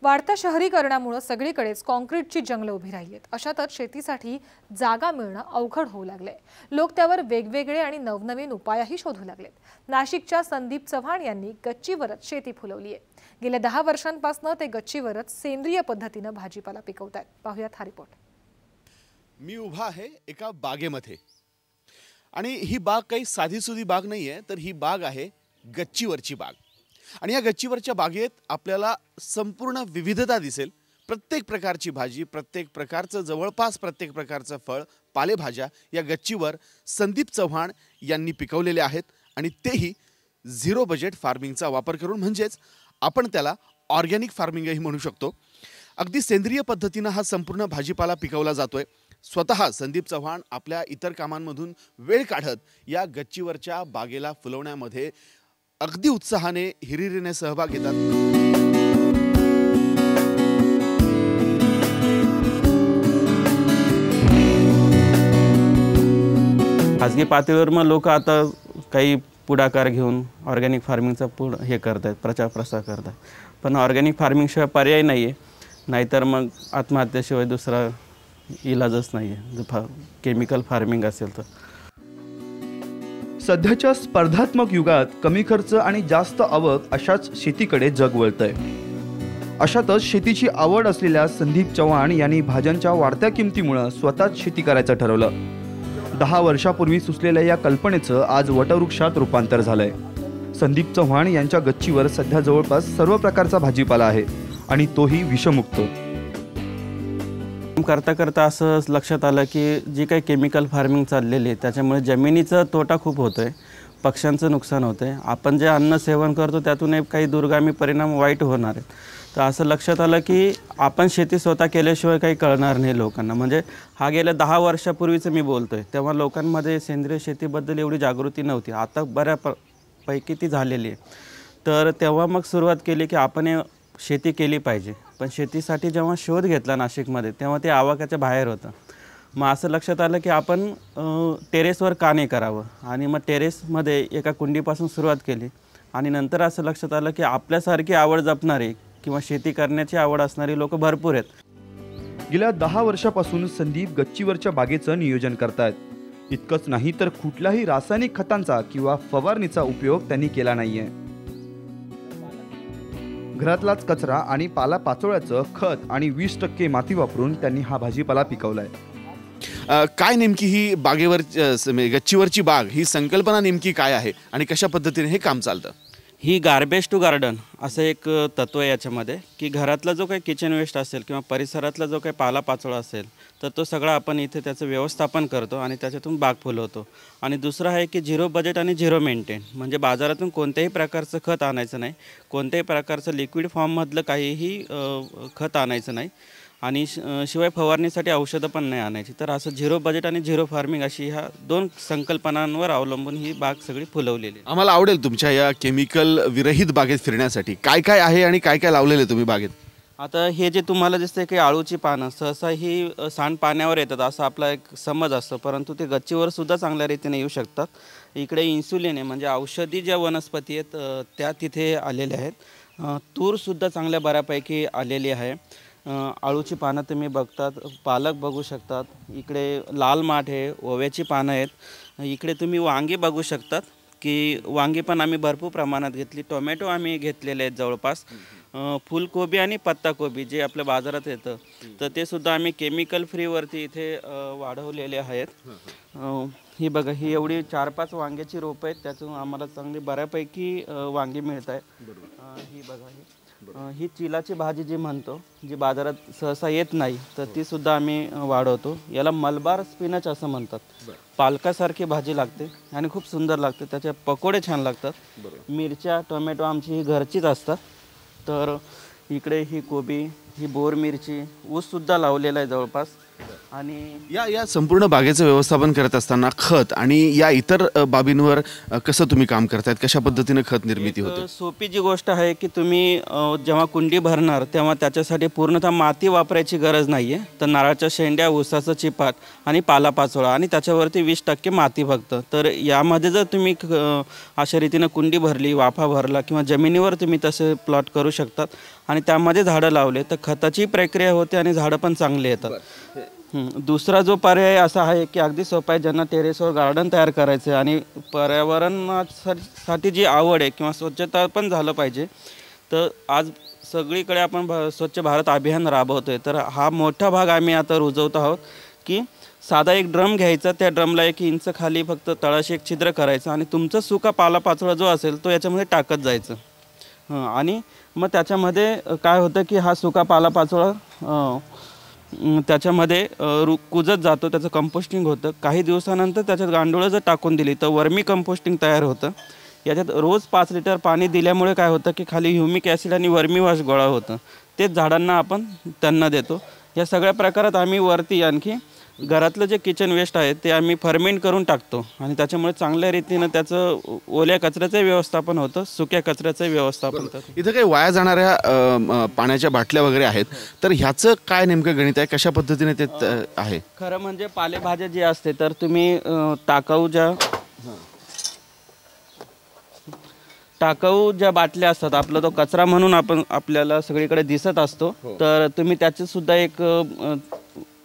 वाढत्या शहरीकरणामुळे सगळीकडेच काँक्रीटची जंगलं उभी राहिलीत। अशातच शेतीसाठी जागा मिळणं अवघड होऊ लागले। लोक त्यावर वेगवेगळे आणि नवनवीन उपायही शोधू लागलेत। नाशिकच्या संदीप चव्हाण यांनी गच्चीवरच शेती फुलवली आहे। गेल्या 10 वर्षांपासून ते गच्चीवरच सेंद्रिय पद्धतीने भाजीपाला पिकवतात। पाहूयात हा रिपोर्ट। मी उभा आहे एका बागेमध्ये आणि ही बाग काही साधीसुधी बाग नाहीये, तर ही बाग आहे गच्चीवरची बाग। आणि या गच्चीवरच्या बागेत आपल्याला संपूर्ण विविधता दिसेल। प्रत्येक प्रकारची भाजी, प्रत्येक प्रकारचं जवळपास प्रत्येक प्रकारचं फळ, पालेभाज्या या गच्चीवर संदीप चव्हाण यांनी पिकवलेले आहेत आणि तेही झिरो बजेट फार्मिंगचा वापर करून, म्हणजेच आपण त्याला ऑर्गॅनिक फार्मिंगही म्हणू शकतो। अगदी सेंद्रिय पद्धतीने हा संपूर्ण भाजीपाला पिकवला जातोय। स्वतः संदीप चव्हाण आपल्या इतर कामांमधून वेळ काढत या गच्चीवरच्या बागेला फुलवण्यामध्ये अगदी उत्साहाने हिरिरीने सहभाग घेतात। खाजगी पातळीवर मग लोक आता काही पुढाकार घेऊन ऑर्गॅनिक फार्मिंगचा हे करतात, प्रचार प्रसार करतात। पण ऑर्गॅनिक फार्मिंगशिवाय पर्याय नाही आहे, नाहीतर मग आत्महत्येशिवाय दुसरा इलाजच नाही आहे जर केमिकल फार्मिंग असेल तर। सध्याच्या स्पर्धात्मक युगात कमी खर्च आणि जास्त आवक अशाच शेतीकडे जग वळतंय। अशातच शेतीची आवड असलेल्या संदीप चव्हाण यांनी भाज्यांच्या वाढत्या किमतीमुळे स्वतःच शेती करायचं ठरवलं। 10 वर्षापूर्वी सुचलेल्या या कल्पनेचं आज वटवृक्षात रूपांतर झालंय। संदीप चव्हाण यांच्या गच्चीवर सध्या जवळपास सर्व प्रकारचा भाजीपाला आहे आणि तोही विषमुक्त। करता करता असं लक्षात आलं की जी काही केमिकल फार्मिंग चाललेली आहे त्याच्यामुळे जमिनीचा तोटा खूप होतोय, पक्ष्यांचं नुकसान होतंय, आपण जे अन्न सेवन करतो त्यातून काही दुर्गामी परिणाम वाईट होणार आहेत। तर असं लक्षात आलं की आपण शेती स्वतः केल्याशिवाय काही कळणार नाही लोकांना। म्हणजे हा गेल्या 10 वर्षापूर्वीचं मी बोलतोय, तेव्हा लोकांमध्ये सेंद्रिय शेतीबद्दल एवढी जागृती नव्हती, आता बऱ्यापैकी ती झालेली आहे। तर तेव्हा मग सुरुवात केली की आपण शेती केली पाहिजे। पण शेतीसाठी जेव्हा शोध घेतला नाशिकमध्ये तेव्हा ते आवाक्याच्या बाहेर होतं। मग असं लक्षात आलं की आपण टेरेसवर का नाही करावं, आणि मग टेरेसमध्ये एका कुंडीपासून सुरुवात केली। आणि नंतर असं लक्षात आलं की आपल्यासारखी आवड जपणारी किंवा शेती करण्याची आवड असणारी लोक भरपूर आहेत। गेल्या 10 वर्षापासून संदीप गच्चीवरच्या बागेचं नियोजन करतायत। इतकंच नाही तर कुठल्याही रासायनिक खतांचा किंवा फवारणीचा उपयोग त्यांनी केला नाहीये। घरातलाच कचरा आणि पालापाचोळ्याचं खत आणि 20% माती वापरून त्यांनी हा भाजीपाला पिकवलाय। काय नेमकी ही बागेवर गच्चीवरची बाग ही संकल्पना नेमकी काय आहे आणि कशा पद्धतीने हे काम चालतं? ही गार्बेज टू गार्डन असं एक तत्व आहे याच्यामध्ये, की घरातला जो काही किचन वेस्ट असेल किंवा परिसरातला जो काही पालापाचोळा असेल तर तो सगळा आपण इथे त्याचं व्यवस्थापन करतो आणि त्याच्यातून बाग फुलवतो। आणि दुसरं आहे की झिरो बजेट आणि झिरो मेंटेन, म्हणजे बाजारातून कोणत्याही प्रकारचं खत आणायचं नाही, कोणत्याही प्रकारचं लिक्विड फॉर्ममधलं काहीही खत आणायचं नाही, आणि शिवाय फवारणीसाठी औषधं पण नाही आणायची। तर असं झिरो बजेट आणि झिरो फार्मिंग अशी ह्या 2 संकल्पनांवर अवलंबून ही बाग सगळी फुलवलेली आहे। आम्हाला आवडेल तुमच्या या केमिकल विरहित बागेत फिरण्यासाठी। काय काय आहे आणि काय काय लावलेले तुम्ही बागेत? आता हे जे तुम्हाला दिसतंय की आळूची पानं सहसा ही सांडपाण्यावर येतात असं आपला एक समज असतो, परंतु ते गच्चीवर सुद्धा चांगल्या रीतीने येऊ शकतात। इकडे इन्सुलिन आहे, म्हणजे औषधी ज्या वनस्पती आहेत त्या तिथे आलेल्या आहेत। तूरसुद्धा चांगल्या बऱ्यापैकी आलेली आहे। आळूची पानं तुम्ही बघतात, पालक बघू शकतात, इकडे लाल माठ आहे, ओव्याची पानं आहेत, इकडे तुम्ही वांगी बघू शकतात की वांगी पण आम्ही भरपूर प्रमाणात घेतली। टोमॅटो आम्ही घेतलेले आहेत जवळपास। फुलकोबी आणि पत्ताकोबी जे आपल्या बाजारात येतं तर ते सुद्धा आम्ही केमिकल फ्रीवरती इथे वाढवलेले आहेत। ही बघा, ही एवढी 4-5 वांग्याची रोपं आहेत, त्यातून आम्हाला चांगली बऱ्यापैकी वांगी मिळत आहे। ही बघा, ही चिलाची भाजी जी म्हणतो, जी बाजारात सहसा येत नाही, तर ती सुद्धा आम्ही वाढवतो। याला मलबार स्पिनच असं म्हणतात। पालकासारखी भाजी लागते आणि खूप सुंदर लागते, त्याचे पकोडे छान लागतात। मिरच्या, टोमॅटो आमची ही घरचीच असतात। तर इकडे ही कोबी, ही बोर मिरची, ऊससुद्धा लावलेला आहे जवळपास। आणि या संपूर्ण बागेचं व्यवस्थापन करत असताना खत आणि या इतर बाबींवर कसं तुम्ही काम करतायत, कशा पद्धतीने खत निर्मिती होते? सोपी जी गोष्ट आहे की तुम्ही जेव्हा कुंडी भरणार तेव्हा त्याच्यासाठी पूर्णतः माती वापरायची गरज नाही आहे। तर नारळाच्या शेंड्या, ऊसाचं चिपाट आणि पालापाचोळा आणि त्याच्यावरती 20% माती फक्त। तर यामध्ये जर तुम्ही अशा रीतीने कुंडी भरली, वाफा भरला किंवा जमिनीवर तुम्ही तसे प्लॉट करू शकतात आणि त्यामध्ये झाडं लावले तर खताची प्रक्रिया होते आणि झाडं पण चांगली येतात. दुसरा जो पर्याय असा आहे की अगदी सोपा आहे, ज्यांना टेरेसवर गार्डन तयार करायचं आहे आणि पर्यावरणासाठी जी आवड आहे किंवा स्वच्छता पण झालं पाहिजे, तर आज सगळीकडे आपण स्वच्छ भारत अभियान राबवतो आहे. तर हा मोठा भाग आम्ही आता रुजवत आहोत की साधा एक ड्रम घ्यायचा, त्या ड्रमला 1 इंच खाली फक्त तळाशी एक छिद्र करायचं आणि तुमचा सुका पालापाचोळा जो असेल तो याच्यामध्ये टाकत जायचं. आणि मग त्याच्यामध्ये काय होतं की हा सुका पालापाचोळा त्याच्यामध्ये कुजत जातो, त्याचं कंपोस्टिंग होतं. काही दिवसानंतर त्याच्यात गांडूळं जर टाकून दिली तर वर्मी कंपोस्टिंग तयार होतं. याच्यात रोज 5 लिटर पाणी दिल्यामुळे काय होतं की खाली ह्युमिक ॲसिड आणि वर्मी वॉश गोळा होतं, तेच झाडांना आपण त्यांना देतो. या सगळ्या प्रकारात आम्ही वरती आणखी घरातलं जे किचन वेस्ट आहे ते आम्ही फर्मेंट करून टाकतो आणि त्याच्यामुळे चांगल्या रीतीनं त्याचं ओल्या कचऱ्याचं व्यवस्थापन होतं, सुक्या कचऱ्याचं व्यवस्थापन होतं. इथं काही वाया जाणाऱ्या पाण्याच्या बाटल्या वगैरे आहेत, तर ह्याचं काय नेमकं गणित आहे, कशा पद्धतीने ते आहे? खरं म्हणजे पालेभाज्या जी असते तर तुम्ही टाकाऊ ज्या बाटल्या असतात, आपला तो कचरा म्हणून आपल्याला सगळीकडे दिसत असतो, तर तुम्ही त्याचे सुद्धा एक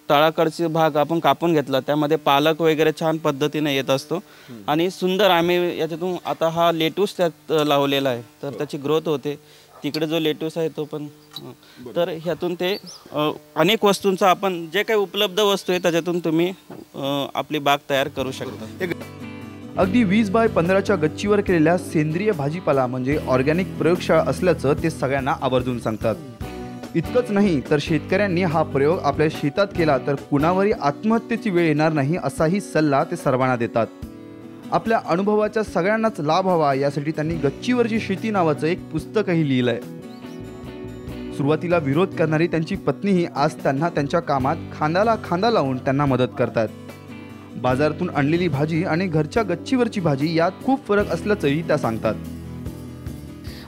तळाकडचे भाग आपण कापून घेतला, त्यामध्ये पालक वगैरे छान पद्धतीने येत असतो आणि सुंदर आम्ही याच्यातून आता हा लेटूस त्यात लावलेला आहे, तर त्याची ग्रोथ होते. तिकडे जो लेटूस आहे तो पण, तर ह्यातून ते अनेक वस्तूंचा आपण जे काही उपलब्ध वस्तू आहे त्याच्यातून तुम्ही आपली बाग तयार करू शकता. अगदी 20 बाय 15च्या गच्चीवर केलेल्या सेंद्रिय भाजीपाला म्हणजे ऑर्गॅनिक प्रयोगशाळा असल्याचं ते सगळ्यांना आवर्जून सांगतात. इतकंच नाही तर शेतकऱ्यांनी हा प्रयोग आपल्या शेतात केला तर कुणावरही आत्महत्येची वेळ येणार नाही असाही सल्ला ते सर्वांना देतात. आपल्या अनुभवाचा सगळ्यांनाच लाभ व्हावा यासाठी त्यांनी गच्चीवरची शेती नावाचं एक पुस्तकही लिहिलंय. सुरुवातीला विरोध करणारी त्यांची पत्नीही आज त्यांना त्यांच्या कामात खांद्याला खांदा लावून त्यांना मदत करतात. बाजारातून आणलेली भाजी आणि घरच्या गच्चीवरची भाजी यात खूप फरक असल्याचंही त्या सांगतात.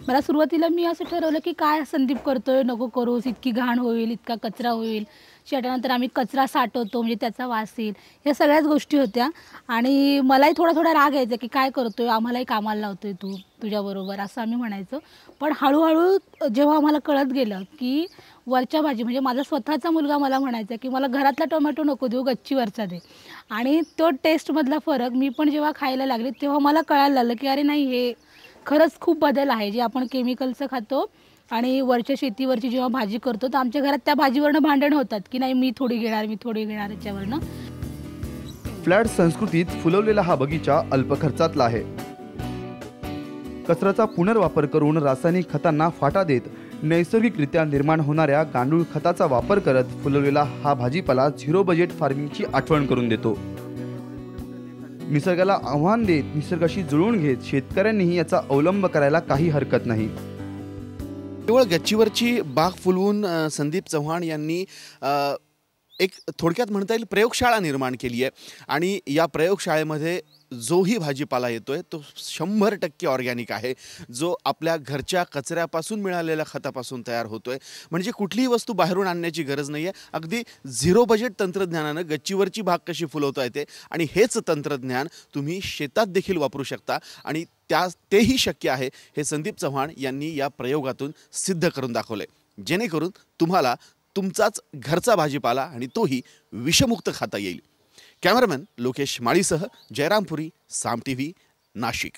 मला सुरुवातीला मी असं ठरवलं की काय संदीप करतोय, नको करूस, इतकी घाण होईल, इतका कचरा होईल, त्यानंतर आम्ही कचरा साठवतो म्हणजे त्याचा वास येईल, ह्या सगळ्याच गोष्टी होत्या. आणि मलाही थोडा राग यायचा की काय करतोय, आम्हालाही कामाला लावतोय तू तुझ्याबरोबर, असं आम्ही म्हणायचो. पण हळूहळू जेव्हा आम्हाला कळत गेलं की वरच्या भाजी म्हणजे माझा स्वतःचा मुलगा मला म्हणायचा की मला घरातला टोमॅटो नको देऊ, गच्चीवरचा दे. आणि तो टेस्टमधला फरक मी पण जेव्हा खायला लागले तेव्हा मला कळायला लागलं की अरे नाही, हे खरंच खूप बदल आहे. जे आपण केमिकलचं खातो आणि वरच्या शेतीवरची जेव्हा भाजी करतो तर आमच्या घरात त्या भाजीवरनं भांडण होतात की नाही मी थोडी घेणार याच्यावरनं. फ्लॅट संस्कृतीत फुलवलेला हा बगीचा अल्प खर्चातला आहे. कचऱ्याचा पुनर्वापर करून रासायनिक खतांना फाटा देत नैसर्गिकरित्या निर्माण होणाऱ्या गांडूळ खताचा वापर करत फुलवलेला हा भाजीपाला 0 बजेट फार्मिंगची आठवण करून देतो. निसर्गाला आव्हान देत निसर्गाशी जुळवून घेत शेतकऱ्यांनीही याचा अवलंब करायला काही हरकत नाही. केवळ गच्चीवरची बाग फुलवून संदीप चव्हाण यांनी एक थोडक्यात म्हणता येईल प्रयोगशाळा निर्माण केली आहे आणि या प्रयोगशाळेमध्ये जोही भाजीपाला येतोय तो 100% ऑर्गॅनिक आहे, जो आपल्या घरच्या कचऱ्यापासून मिळालेल्या खतापासून तयार होतोय. म्हणजे कुठलीही वस्तू बाहेरून आणण्याची गरज नाही आहे. अगदी 0 बजेट तंत्रज्ञानानं गच्चीवरची बाग कशी फुलवता येते आणि हेच तंत्रज्ञान तुम्ही शेतात देखील वापरू शकता आणि तेही शक्य आहे. हे संदीप चव्हाण यांनी या प्रयोगातून सिद्ध करून दाखवले, जेणेकरून तुम्हाला तुमचाच घरचा भाजीपाला आणि तोही विषमुक्त खाता येईल. कॅमेरामॅन लोकेश माळीसह जयरामपुरी, साम टीव्ही, नाशिक.